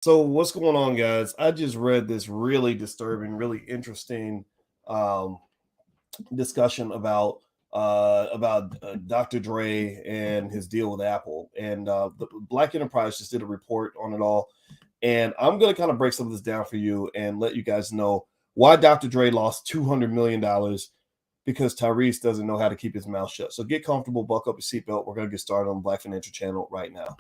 So what's going on, guys? I just read this really disturbing, really interesting um, discussion about Dr. Dre and his deal with Apple, and the Black Enterprise just did a report on it all, and I'm gonna kind of break some of this down for you and let you guys know why Dr. Dre lost $200 million because Tyrese doesn't know how to keep his mouth shut. So get comfortable, buckle up your seatbelt. We're gonna get started on the Black Financial Channel right now.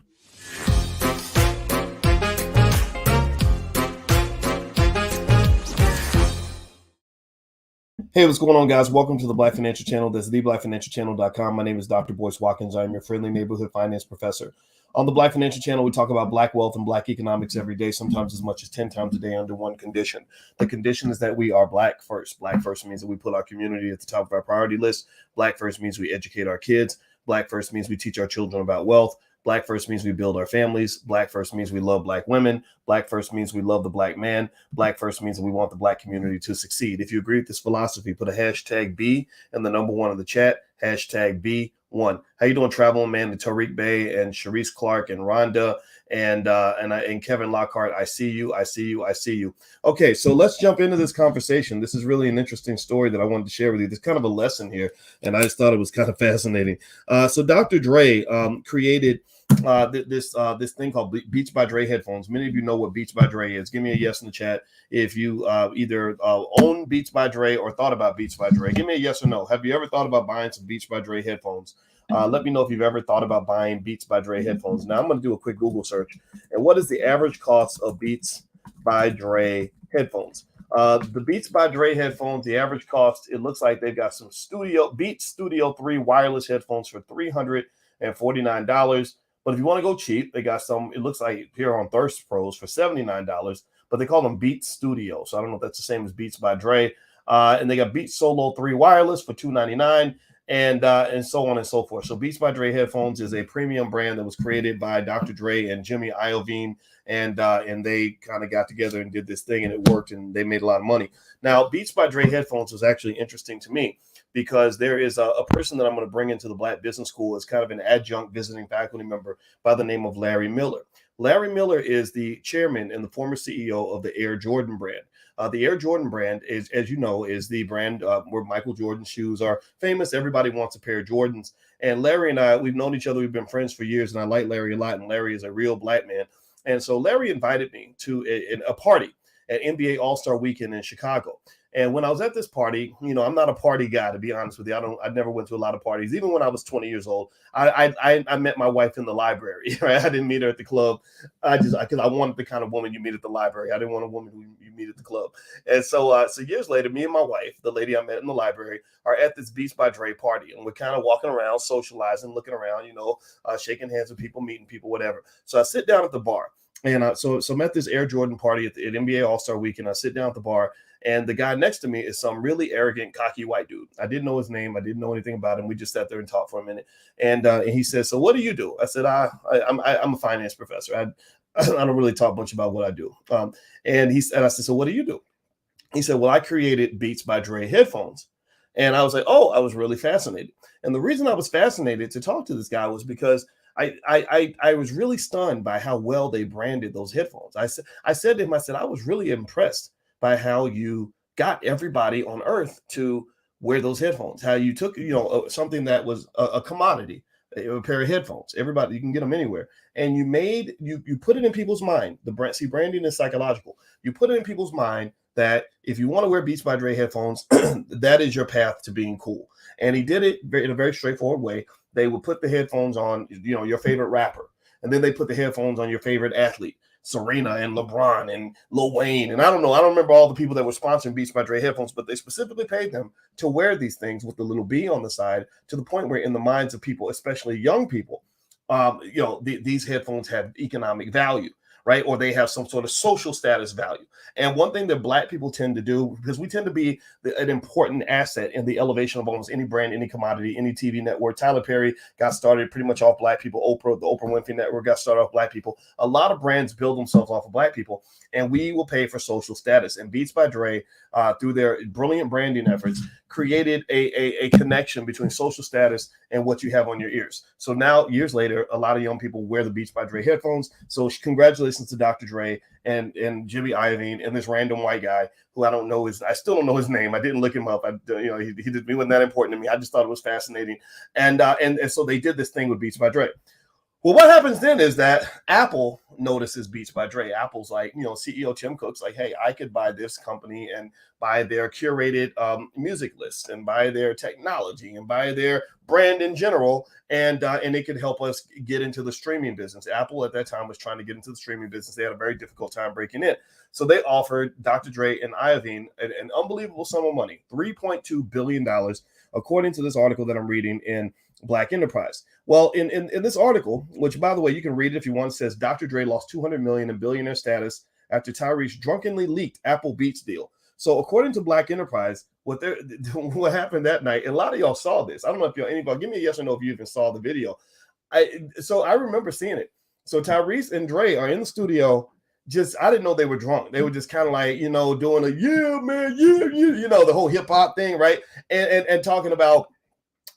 Hey, what's going on, guys? Welcome to the Black Financial Channel. That's theblackfinancialchannel.com. My name is Dr. Boyce Watkins. I'm your friendly neighborhood finance professor. On the Black Financial Channel, we talk about Black wealth and Black economics every day, sometimes as much as 10 times a day under one condition. The condition is that we are Black first. Black first means that we put our community at the top of our priority list. Black first means we educate our kids. Black first means we teach our children about wealth. Black first means we build our families. Black first means we love Black women. Black first means we love the Black man. Black first means that we want the Black community to succeed. If you agree with this philosophy, put a hashtag B and the number one in the chat, hashtag B1. How you doing, Traveling Man, and Tariq Bey, and Sharice Clark, and Rhonda, and Kevin Lockhart? I see you. I see you. I see you. Okay, so let's jump into this conversation. This is really an interesting story that I wanted to share with you. There's kind of a lesson here, and I just thought it was kind of fascinating. So Dr. Dre created this thing called Beats by Dre headphones. Many of you know what Beats by Dre is. Give me a yes in the chat if you either own Beats by Dre or thought about Beats by Dre. Give me a yes or no. Have you ever thought about buying some Beats by Dre headphones? Let me know if you've ever thought about buying Beats by Dre headphones. Now I'm going to do a quick Google search. And what is the average cost of Beats by Dre headphones? The Beats by Dre headphones, the average cost, it looks like they've got some Beats Studio 3 wireless headphones for $349. But if you want to go cheap, they got some, it looks like here on Thirst Pros for $79, but they call them Beats Studio. So I don't know if that's the same as Beats by Dre. And they got Beats Solo 3 wireless for $299 and so on and so forth. So Beats by Dre headphones is a premium brand that was created by Dr. Dre and Jimmy Iovine, and they kind of got together and did this thing, and it worked, and they made a lot of money. Now, Beats by Dre headphones was actually interesting to me because there is a person that I'm going to bring into the Black Business School as kind of an adjunct visiting faculty member by the name of Larry Miller. Larry Miller is the chairman and the former CEO of the Air Jordan brand. The Air Jordan brand is, as you know, is the brand where Michael Jordan's shoes are famous. Everybody wants a pair of Jordans. And Larry and I, we've known each other. We've been friends for years, and I like Larry a lot. And Larry is a real Black man. And so Larry invited me to a party at NBA All-Star Weekend in Chicago. And when I was at this party, you know, I'm not a party guy, to be honest with you. I never went to a lot of parties. Even when I was 20 years old, I met my wife in the library. Right? I didn't meet her at the club. Because I wanted the kind of woman you meet at the library. I didn't want a woman who you meet at the club. And so years later, me and my wife, the lady I met in the library, are at this Beats by Dre party, and we're kind of walking around, socializing, looking around, you know, shaking hands with people, meeting people, whatever. So I sit down at the bar. And so I'm at this Air Jordan party at NBA All-Star Weekend. I sit down at the bar, and the guy next to me is some really arrogant, cocky white dude. I didn't know his name. I didn't know anything about him. We just sat there and talked for a minute. And he says, "So what do you do?" I said, "I'm a finance professor. I don't really talk much about what I do." And I said, "So what do you do?" He said, "Well, I created Beats by Dre headphones." And I was like, "Oh," I was really fascinated. And the reason I was fascinated to talk to this guy was because I was really stunned by how well they branded those headphones. I said to him, I said, "I was really impressed by how you got everybody on earth to wear those headphones, how you took, you know, something that was a commodity, a pair of headphones. Everybody, you can get them anywhere. And you put it in people's mind. Branding is psychological. You put it in people's mind that if you want to wear Beats by Dre headphones, that is your path to being cool." And he did it in a very straightforward way. They would put the headphones on, you know, your favorite rapper, and then they put the headphones on your favorite athlete, Serena and LeBron and Lil Wayne. And I don't remember all the people that were sponsoring Beats by Dre headphones, but they specifically paid them to wear these things with the little B on the side, to the point where in the minds of people, especially young people, you know, these headphones have economic value, right? Or they have some sort of social status value. And one thing that Black people tend to do, because we tend to be an important asset in the elevation of almost any brand, any commodity, any TV network. Tyler Perry got started pretty much off Black people. The Oprah Winfrey Network got started off Black people. A lot of brands build themselves off of Black people, and we will pay for social status. And Beats by Dre, through their brilliant branding efforts, created a connection between social status and what you have on your ears. So now, years later, a lot of young people wear the Beats by Dre headphones. So congratulations listens to Dr. Dre and Jimmy Iovine and this random white guy who I still don't know his name. I didn't look him up. He wasn't that important to me. I just thought it was fascinating. And so they did this thing with Beats by Dre. Well, what happens then is that Apple notices Beats by Dre. Apple's like, CEO Tim Cook's like, hey, I could buy this company and buy their curated music lists and buy their technology and buy their brand in general. And it could help us get into the streaming business. Apple at that time was trying to get into the streaming business. They had a very difficult time breaking in. So they offered Dr. Dre and Iovine an unbelievable sum of money, $3.2 billion, according to this article that I'm reading in Black Enterprise. Well, in this article, which, by the way, you can read it if you want, says Dr. Dre lost $200 million in billionaire status after Tyrese drunkenly leaked Apple Beats deal. So according to Black Enterprise, what happened that night, and a lot of y'all saw this. I don't know if anybody, give me a yes or no if you even saw the video. I remember seeing it. So Tyrese and Dre are in the studio. I didn't know they were drunk. They were just kind of like, doing a yeah, man, yeah, the whole hip hop thing, right? And talking about,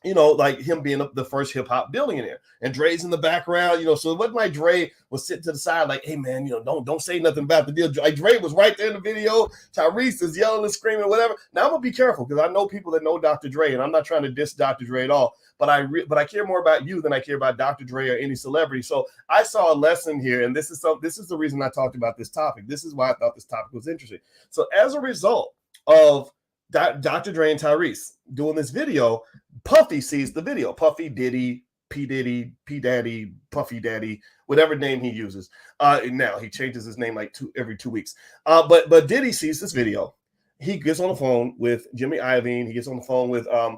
like him being the first hip hop billionaire, and Dre's in the background, so it wasn't like Dre was sitting to the side, like, hey man, don't say nothing about the deal. Like Dre was right there in the video. Tyrese is yelling and screaming, whatever. Now I'm gonna be careful because I know people that know Dr. Dre, and I'm not trying to diss Dr. Dre at all. But I care more about you than I care about Dr. Dre or any celebrity. So I saw a lesson here, and this is the reason I talked about this topic. This is why I thought this topic was interesting. So as a result of Dr. Dre and Tyrese doing this video, Puffy sees the video. Puffy, Diddy, P. Diddy, P. Daddy, Puffy Daddy, whatever name he uses. Now he changes his name like every 2 weeks. But Diddy sees this video. He gets on the phone with Jimmy Iovine. He gets on the phone with I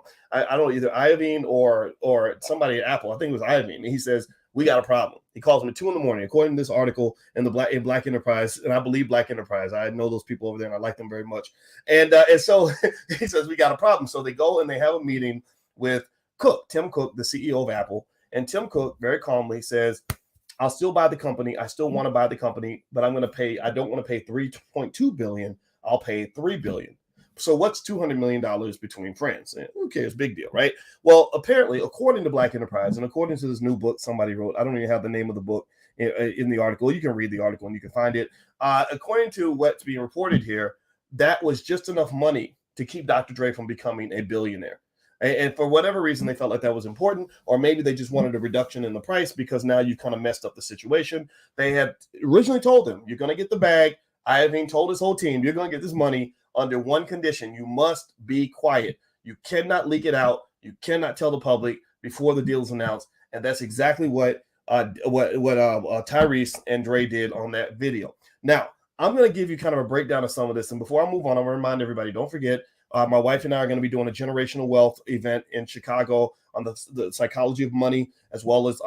don't know, either Iovine or somebody at Apple. I think it was Iovine. And he says, we got a problem. He calls him at 2 a.m, according to this article in Black Enterprise, and I believe Black Enterprise. I know those people over there, and I like them very much. And so he says, we got a problem. So they go and they have a meeting with Tim Cook, the CEO of Apple. And Tim Cook very calmly says, I'll still buy the company. I still want to buy the company, but I don't want to pay $3.2 billion. I'll pay $3 billion. So what's $200 million between friends? Who cares? Big deal, right? Well, apparently, according to Black Enterprise and according to this new book somebody wrote, I don't even have the name of the book in the article. You can read the article and you can find it. According to what's being reported here, that was just enough money to keep Dr. Dre from becoming a billionaire. And for whatever reason, they felt like that was important, or maybe they just wanted a reduction in the price because now you kind of messed up the situation. They had originally told him, you're going to get the bag. Iovine told his whole team, you're going to get this money under one condition. You must be quiet. You cannot leak it out. You cannot tell the public before the deal is announced. And that's exactly what Tyrese and Dre did on that video. Now, I'm going to give you kind of a breakdown of some of this. And before I move on, I'm going to remind everybody, don't forget, my wife and I are going to be doing a generational wealth event in Chicago on the psychology of money, as well as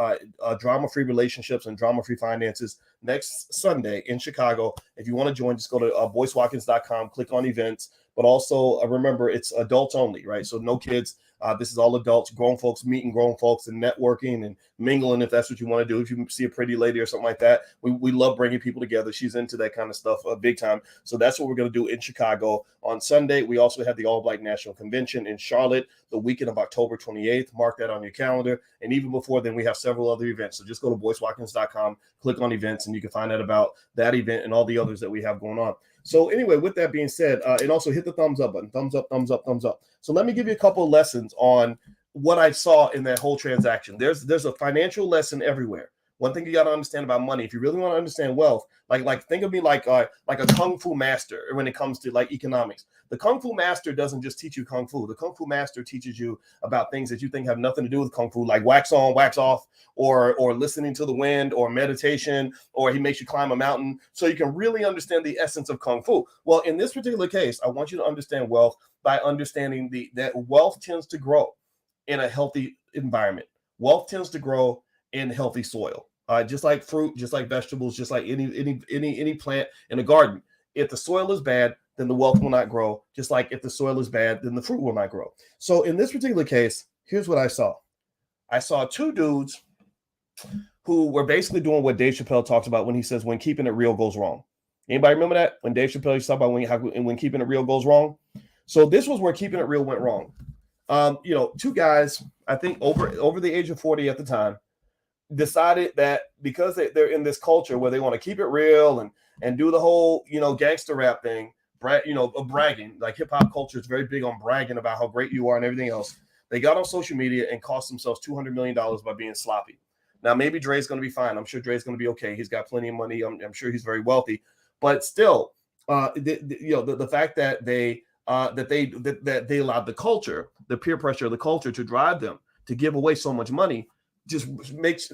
drama-free relationships and drama-free finances next Sunday in Chicago. If you want to join, just go to boycewatkins.com, click on events. But also remember, it's adults only, right? So no kids. This is all adults, grown folks meeting grown folks and networking and mingling if that's what you want to do. If you see a pretty lady or something like that, we love bringing people together. She's into that kind of stuff big time. So that's what we're going to do in Chicago on Sunday. We also have the All Black National Convention in Charlotte the weekend of October 28th. Mark that on your calendar. And even before then, we have several other events. So just go to boycewatkins.com, click on events, and you can find out about that event and all the others that we have going on. So anyway, with that being said, and also hit the thumbs up button, thumbs up, thumbs up, thumbs up. So let me give you a couple of lessons on what I saw in that whole transaction. There's a financial lesson everywhere. One thing you got to understand about money, if you really want to understand wealth, like think of me like a kung fu master when it comes to like economics. The kung fu master doesn't just teach you kung fu. The kung fu master teaches you about things that you think have nothing to do with kung fu, like wax on, wax off, or listening to the wind, or meditation, or he makes you climb a mountain, so you can really understand the essence of kung fu. Well, in this particular case, I want you to understand wealth by understanding that wealth tends to grow in a healthy environment. Wealth tends to grow in healthy soil. Just like fruit, just like vegetables, just like any plant in a garden. If the soil is bad, then the wealth will not grow. Just like if the soil is bad, then the fruit will not grow. So in this particular case, here's what I saw. I saw two dudes who were basically doing what Dave Chappelle talks about when he says, when keeping it real goes wrong. Anybody remember that? When Dave Chappelle used to talk about when keeping it real goes wrong? So this was where keeping it real went wrong. Two guys, I think over the age of 40 at the time, decided that because they're in this culture where they want to keep it real and do the whole, gangster rap thing, bragging, like hip hop culture is very big on bragging about how great you are and everything else. They got on social media and cost themselves $200 million by being sloppy. Now, maybe Dre's going to be fine. I'm sure Dre's going to be okay. He's got plenty of money. I'm sure he's very wealthy, but still, the fact that they allowed the culture, the peer pressure of the culture to drive them to give away so much money just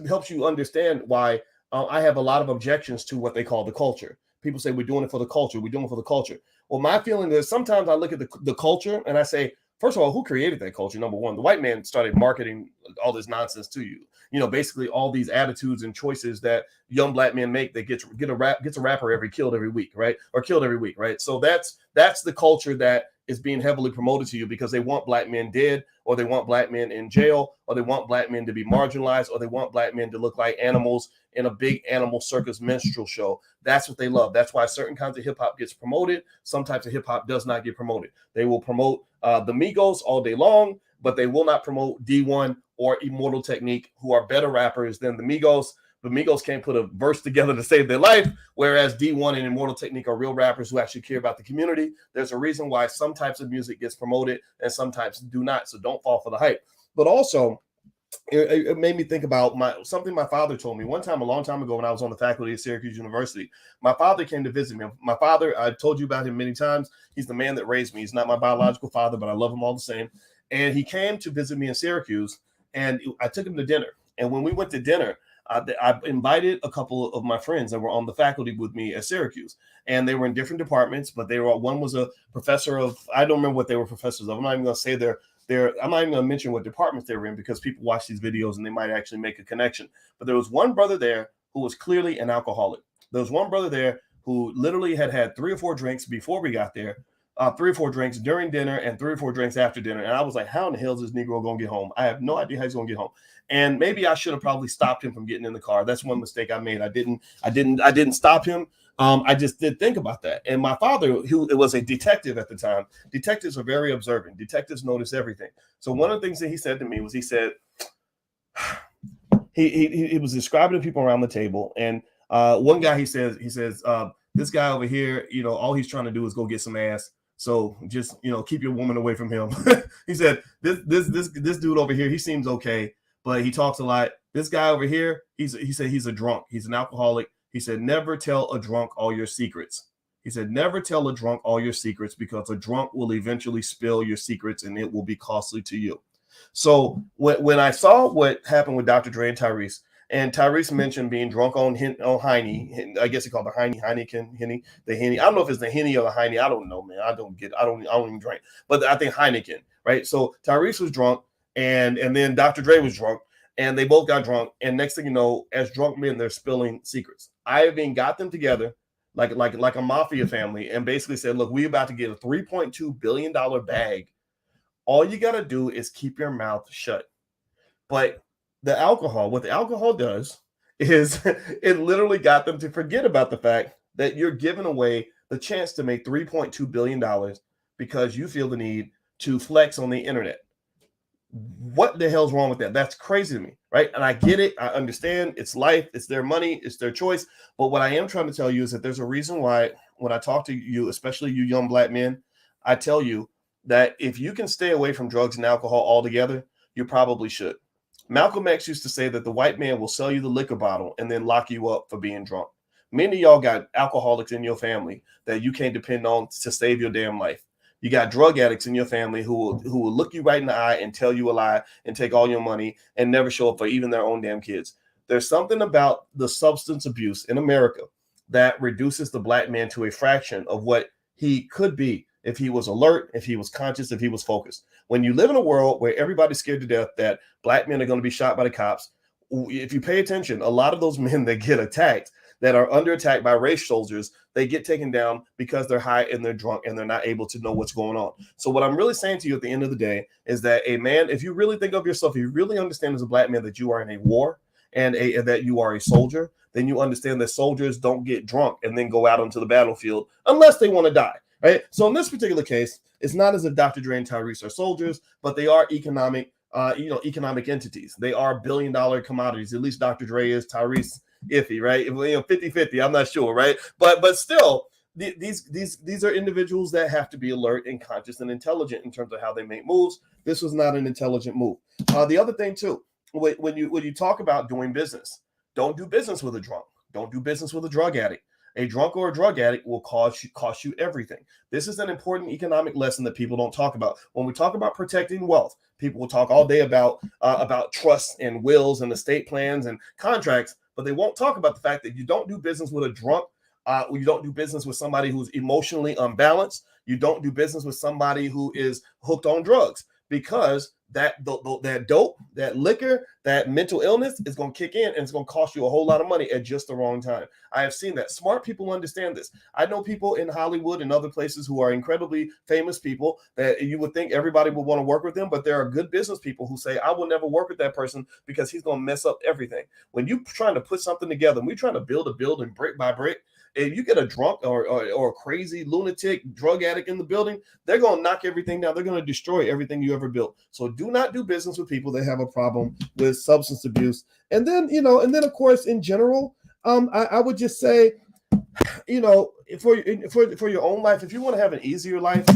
helps you understand why I have a lot of objections to what they call the culture. People say we're doing it for the culture. We're doing it for the culture. Well, my feeling is sometimes I look at the culture and I say, first of all, who created that culture? Number one, the white man started marketing all this nonsense to you. Basically all these attitudes and choices that young black men make that gets a rapper killed every week, right? Or killed every week, right? So that's the culture that is being heavily promoted to you because they want black men dead, or they want black men in jail, or they want black men to be marginalized, or they want black men to look like animals in a big animal circus minstrel show. That's what they love. That's why certain kinds of hip hop gets promoted. Some types of hip hop does not get promoted. They will promote the Migos all day long, but they will not promote D1 or Immortal Technique, who are better rappers than the Migos. The Migos can't put a verse together to save their life, whereas D1 and Immortal Technique are real rappers who actually care about the community. There's a reason why some types of music gets promoted and some types do not, so don't fall for the hype. But also, it made me think about something my father told me one time, a long time ago, when I was on the faculty at Syracuse University. My father came to visit me. My father, I've told you about him many times. He's the man that raised me. He's not my biological father, but I love him all the same. And he came to visit me in Syracuse, and I took him to dinner. And when we went to dinner, I invited a couple of my friends that were on the faculty with me at Syracuse, and they were in different departments, but one was a professor of, I don't remember what they were professors of. I'm not even going to say I'm not even going to mention what departments they were in because people watch these videos and they might actually make a connection. But there was one brother there who was clearly an alcoholic. There was one brother there who literally had 3 or 4 drinks before we got there, 3 or 4 drinks during dinner, and 3 or 4 drinks after dinner. And I was like, how in the hell is this Negro going to get home? I have no idea how he's going to get home. And maybe I should have probably stopped him from getting in the car. That's one mistake I made. I didn't stop him. I just did think about that. And my father, who was a detective at the time, detectives are very observant. Detectives notice everything. So one of the things that he said to me was, he said, he was describing the people around the table. And one guy, he says, this guy over here, all he's trying to do is go get some ass. So just, keep your woman away from him. He said, this dude over here, he seems okay, but he talks a lot. This guy over here, he said he's a drunk. He's an alcoholic. He said, never tell a drunk all your secrets. He said, never tell a drunk all your secrets, because a drunk will eventually spill your secrets and it will be costly to you. So when I saw what happened with Dr. Dre and Tyrese mentioned being drunk on Henny, I guess he called the Henny. I don't know if it's the Henny or the Henny. I don't know, man. I don't even drink. But I think Heineken, right? So Tyrese was drunk, and then Dr. Dre was drunk, and they both got drunk. And next thing you know, as drunk men, they're spilling secrets. I even got them together like a mafia family and basically said, look, we about to get a $3.2 billion bag. All you got to do is keep your mouth shut. But what the alcohol does is it literally got them to forget about the fact that you're giving away the chance to make $3.2 billion because you feel the need to flex on the internet. What the hell's wrong with that? That's crazy to me, right? And I get it. I understand. It's life. It's their money. It's their choice. But what I am trying to tell you is that there's a reason why when I talk to you, especially you young black men, I tell you that if you can stay away from drugs and alcohol altogether, you probably should. Malcolm X used to say that the white man will sell you the liquor bottle and then lock you up for being drunk. Many of y'all got alcoholics in your family that you can't depend on to save your damn life. You got drug addicts in your family who will look you right in the eye and tell you a lie and take all your money and never show up for even their own damn kids. There's something about the substance abuse in America that reduces the black man to a fraction of what he could be if he was alert, if he was conscious, if he was focused. When you live in a world where everybody's scared to death that black men are going to be shot by the cops, if you pay attention, a lot of those men that get attacked, that are under attack by race soldiers, they get taken down because they're high and they're drunk and they're not able to know what's going on. So what I'm really saying to you at the end of the day is that a man, if you really think of yourself, if you really understand as a black man that you are in a war and that you are a soldier, then you understand that soldiers don't get drunk and then go out onto the battlefield unless they want to die. Right. So in this particular case, it's not as if Dr. Dre and Tyrese are soldiers, but they are economic economic entities. They are billion-dollar commodities. At least Dr. Dre is, Tyrese iffy, right? 50-50, I'm not sure, right? But still, these are individuals that have to be alert and conscious and intelligent in terms of how they make moves. This was not an intelligent move. The other thing too, when you talk about doing business, don't do business with a drunk. Don't do business with a drug addict. A drunk or a drug addict will cost you everything. This is an important economic lesson that people don't talk about. When we talk about protecting wealth, people will talk all day about trusts and wills and estate plans and contracts, but they won't talk about the fact that you don't do business with a drunk. You don't do business with somebody who's emotionally unbalanced. You don't do business with somebody who is hooked on drugs, because that dope, that liquor, that mental illness is going to kick in and it's going to cost you a whole lot of money at just the wrong time. I have seen that. Smart people understand this. I know people in Hollywood and other places who are incredibly famous people that you would think everybody would want to work with them, but there are good business people who say, I will never work with that person because he's going to mess up everything. When you're trying to put something together, and we're trying to build a building brick by brick, if you get a drunk or a crazy lunatic drug addict in the building, they're going to knock everything down. They're going to destroy everything you ever built. So do not do business with people that have a problem with substance abuse. And then, of course, in general, I would just say, for your own life, if you want to have an easier life,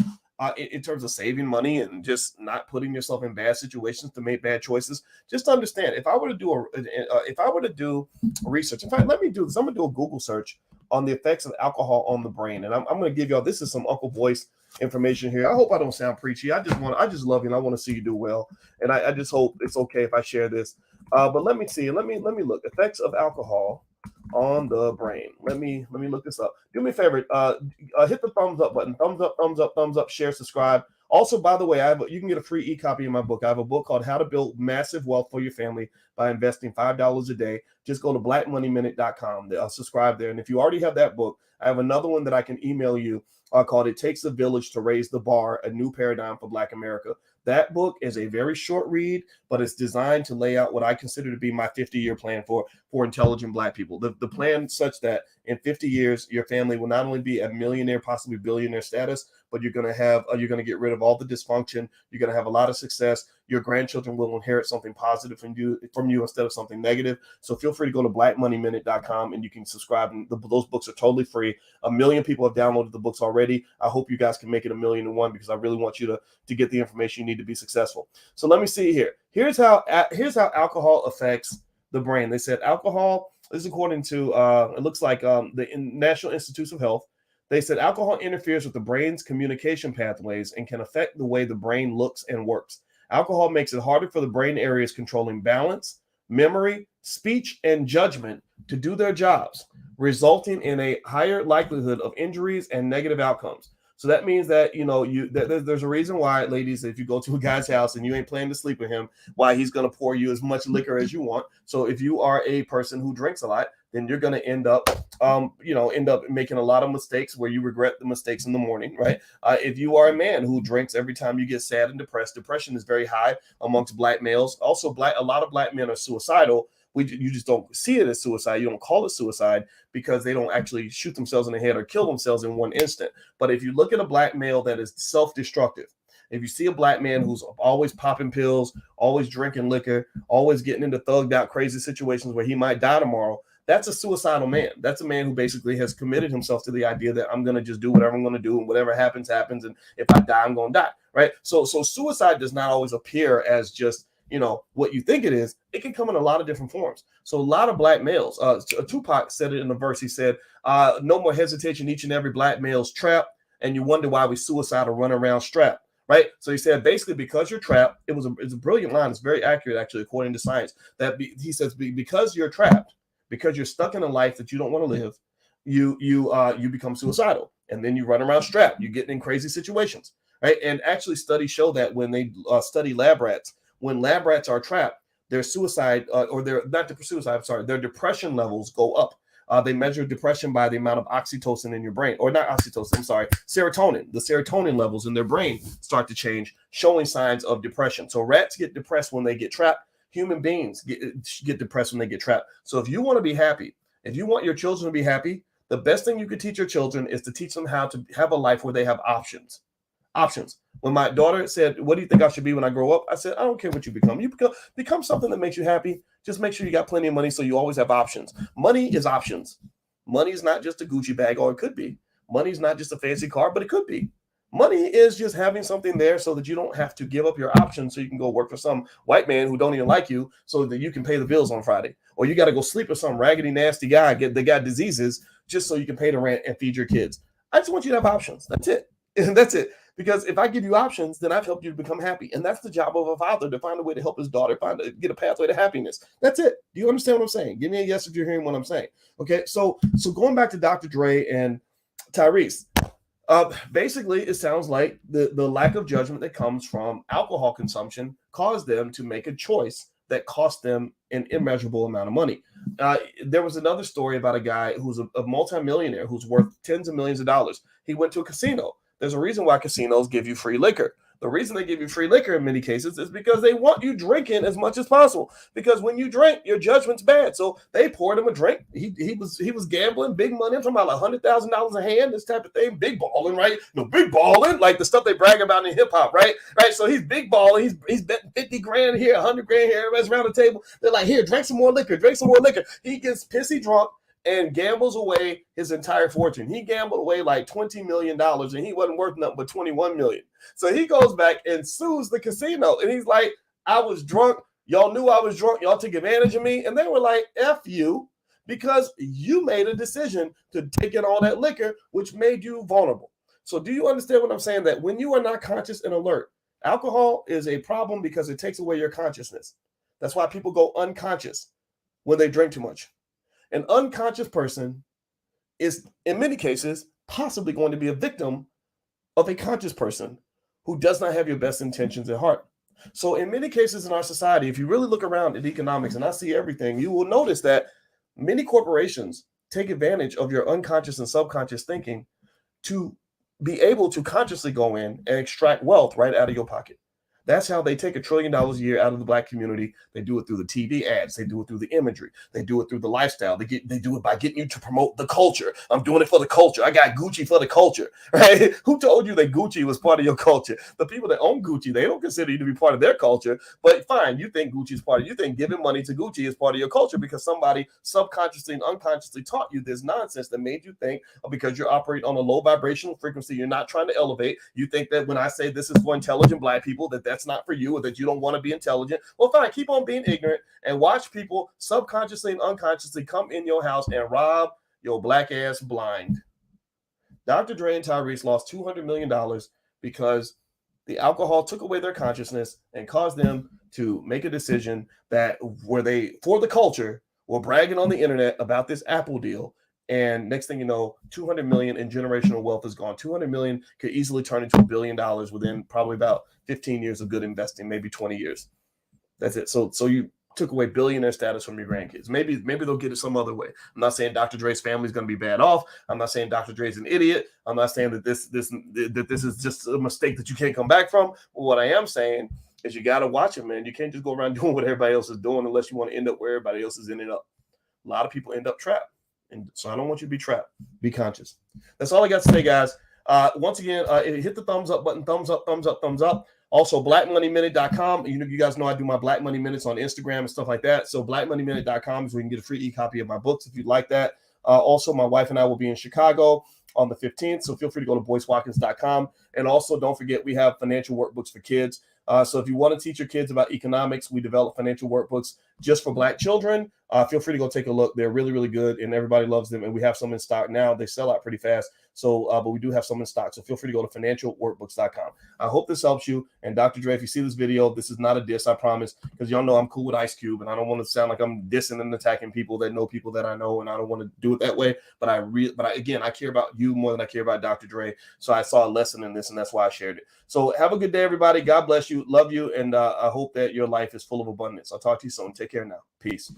in terms of saving money and just not putting yourself in bad situations to make bad choices, just understand, if I were to do research, in fact, let me do this. I'm going to do a Google search on the effects of alcohol on the brain. And I'm going to give y'all, this is some Uncle Voice information here. I hope I don't sound preachy. I just love you and I want to see you do well. And I just hope it's okay if I share this. But let me see. Let me look. Effects of alcohol on the brain. Let me look this up. Do me a favor. Hit the thumbs up button. Thumbs up, share, subscribe. Also, by the way, you can get a free e-copy of my book. I have a book called How to Build Massive Wealth for Your Family by Investing $5 a Day. Just go to blackmoneyminute.com. Subscribe there. And if you already have that book, I have another one that I can email you called It Takes a Village to Raise the Bar, A New Paradigm for Black America. That book is a very short read, but it's designed to lay out what I consider to be my 50-year plan for intelligent Black people. The plan such that in 50 years, your family will not only be a millionaire, possibly billionaire status, but you're going to get rid of all the dysfunction. You're going to have a lot of success. Your grandchildren will inherit something positive from you instead of something negative. So feel free to go to blackmoneyminute.com and you can subscribe. And those books are totally free. 1 million people have downloaded the books already. I hope you guys can make it 1,000,001 because I really want you to get the information you need to be successful. So let me see here. Here's how alcohol affects the brain. They said alcohol, this is according to, it looks like the National Institutes of Health. They said alcohol interferes with the brain's communication pathways and can affect the way the brain looks and works. Alcohol makes it harder for the brain areas controlling balance, memory, speech, and judgment to do their jobs, resulting in a higher likelihood of injuries and negative outcomes. So that means that, there's a reason why, ladies, if you go to a guy's house and you ain't planning to sleep with him, why he's going to pour you as much liquor as you want. So if you are a person who drinks a lot, then you're going to end up making a lot of mistakes where you regret the mistakes in the morning, right? If you are a man who drinks every time you get sad and depressed, depression is very high amongst Black males. Also, a lot of Black men are suicidal. You just don't see it as suicide. You don't call it suicide because they don't actually shoot themselves in the head or kill themselves in one instant. But if you look at a Black male that is self-destructive, if you see a Black man who's always popping pills, always drinking liquor, always getting into thugged out crazy situations where he might die tomorrow, that's a suicidal man. That's a man who basically has committed himself to the idea that I'm going to just do whatever I'm going to do and whatever happens, happens. And if I die, I'm going to die, right? So suicide does not always appear as just, what you think it is. It can come in a lot of different forms. So a lot of Black males, Tupac said it in a verse. He said, no more hesitation, each and every Black male's trapped. And you wonder why we suicidal run around strapped, right? So he said, basically, because you're trapped, it's a brilliant line. It's very accurate, actually, according to science, he says, because you're trapped, because you're stuck in a life that you don't want to live, you become suicidal. And then you run around strapped. You get in crazy situations, right? And actually studies show that when they study lab rats, when lab rats are trapped, their their depression levels go up. They measure depression by the amount of oxytocin in your brain, or not oxytocin, serotonin. The serotonin levels in their brain start to change, showing signs of depression. So rats get depressed when they get trapped. Human beings get depressed when they get trapped. So if you want to be happy, if you want your children to be happy, the best thing you could teach your children is to teach them how to have a life where they have options. Options. When my daughter said, what do you think I should be when I grow up? I said, I don't care what you become. You become something that makes you happy. Just make sure you got plenty of money so you always have options. Money is options. Money is not just a Gucci bag, or it could be. Money is not just a fancy car, but it could be. Money is just having something there so that you don't have to give up your options so you can go work for some white man who don't even like you so that you can pay the bills on Friday. Or you got to go sleep with some raggedy, nasty guy, that got diseases just so you can pay the rent and feed your kids. I just want you to have options. That's it. And that's it. Because if I give you options, then I've helped you to become happy. And that's the job of a father, to find a way to help his daughter get a pathway to happiness. That's it. Do you understand what I'm saying? Give me a yes if you're hearing what I'm saying. Okay, so going back to Dr. Dre and Tyrese, basically it sounds like the lack of judgment that comes from alcohol consumption caused them to make a choice that cost them an immeasurable amount of money. There was another story about a guy who's a multimillionaire who's worth tens of millions of dollars. He went to a casino. There's a reason why casinos give you free liquor. The reason they give you free liquor in many cases is because they want you drinking as much as possible. Because when you drink, your judgment's bad. So they poured him a drink. He was gambling big money. I'm talking about $100,000 a hand, this type of thing. Big balling, right? No, big balling, like the stuff they brag about in hip hop, right? Right. So he's big balling. He's betting 50 grand here, 100 grand here. Everybody's around the table. They're like, here, drink some more liquor. Drink some more liquor. He gets pissy drunk and gambles away his entire fortune. He gambled away like $20 million, and he wasn't worth nothing but $21 million. So he goes back and sues the casino, and he's like, I was drunk. Y'all knew I was drunk. Y'all took advantage of me. And they were like, F you, because you made a decision to take in all that liquor, which made you vulnerable. So do you understand what I'm saying? That when you are not conscious and alert, alcohol is a problem because it takes away your consciousness. That's why people go unconscious when they drink too much. An unconscious person is, in many cases, possibly going to be a victim of a conscious person who does not have your best intentions at heart. So in many cases in our society, if you really look around at economics, and I see everything, you will notice that many corporations take advantage of your unconscious and subconscious thinking to be able to consciously go in and extract wealth right out of your pocket. That's how they take $1 trillion a year out of the Black community. They do it through the TV ads. They do it through the imagery. They do it through the lifestyle. They do it by getting you to promote the culture. I'm doing it for the culture. I got Gucci for the culture, right? Who told you that Gucci was part of your culture? The people that own Gucci, they don't consider you to be part of their culture. But fine, you think Gucci is part of you. Think giving money to Gucci is part of your culture because somebody subconsciously and unconsciously taught you this nonsense that made you think, because you're operating on a low vibrational frequency, you're not trying to elevate. You think that when I say this is for intelligent Black people, that's not for you, or that you don't want to be intelligent. Well, fine, keep on being ignorant and watch people subconsciously and unconsciously come in your house and rob your Black ass blind. Dr. Dre and Tyrese lost $200 million because the alcohol took away their consciousness and caused them to make a decision that where they, for the culture, were bragging on the internet about this Apple deal. And next thing you know, 200 million in generational wealth is gone. 200 million could easily turn into $1 billion within probably about 15 years of good investing, maybe 20 years. That's it. So you took away billionaire status from your grandkids. Maybe they'll get it some other way. I'm not saying Dr. Dre's family is going to be bad off. I'm not saying Dr. Dre's an idiot. I'm not saying that this is just a mistake that you can't come back from. But what I am saying is you got to watch it, man. You can't just go around doing what everybody else is doing unless you want to end up where everybody else is ending up. A lot of people end up trapped. And so I don't want you to be trapped. Be conscious. That's all I got to say, guys. Once again, hit the thumbs up button. Thumbs up, thumbs up, thumbs up. Also, blackmoneyminute.com. You guys know I do my Black Money Minutes on Instagram and stuff like that. So blackmoneyminute.com is where you can get a free e-copy of my books if you'd like that. Also, my wife and I will be in Chicago on the 15th. So feel free to go to boycewatkins.com. And also, don't forget, we have financial workbooks for kids. So if you want to teach your kids about economics, we develop financial workbooks just for Black children. Feel free to go take a look. They're really, really good, and everybody loves them. And we have some in stock now. They sell out pretty fast. So, but we do have some in stock. So feel free to go to financialworkbooks.com. I hope this helps you. And Dr. Dre, if you see this video, this is not a diss, I promise, because y'all know I'm cool with Ice Cube, and I don't want to sound like I'm dissing and attacking people that know people that I know, and I don't want to do it that way. But I care about you more than I care about Dr. Dre. So I saw a lesson in this, and that's why I shared it. So have a good day, everybody. God bless you. Love you. And I hope that your life is full of abundance. I'll talk to you soon. Take care now. Peace.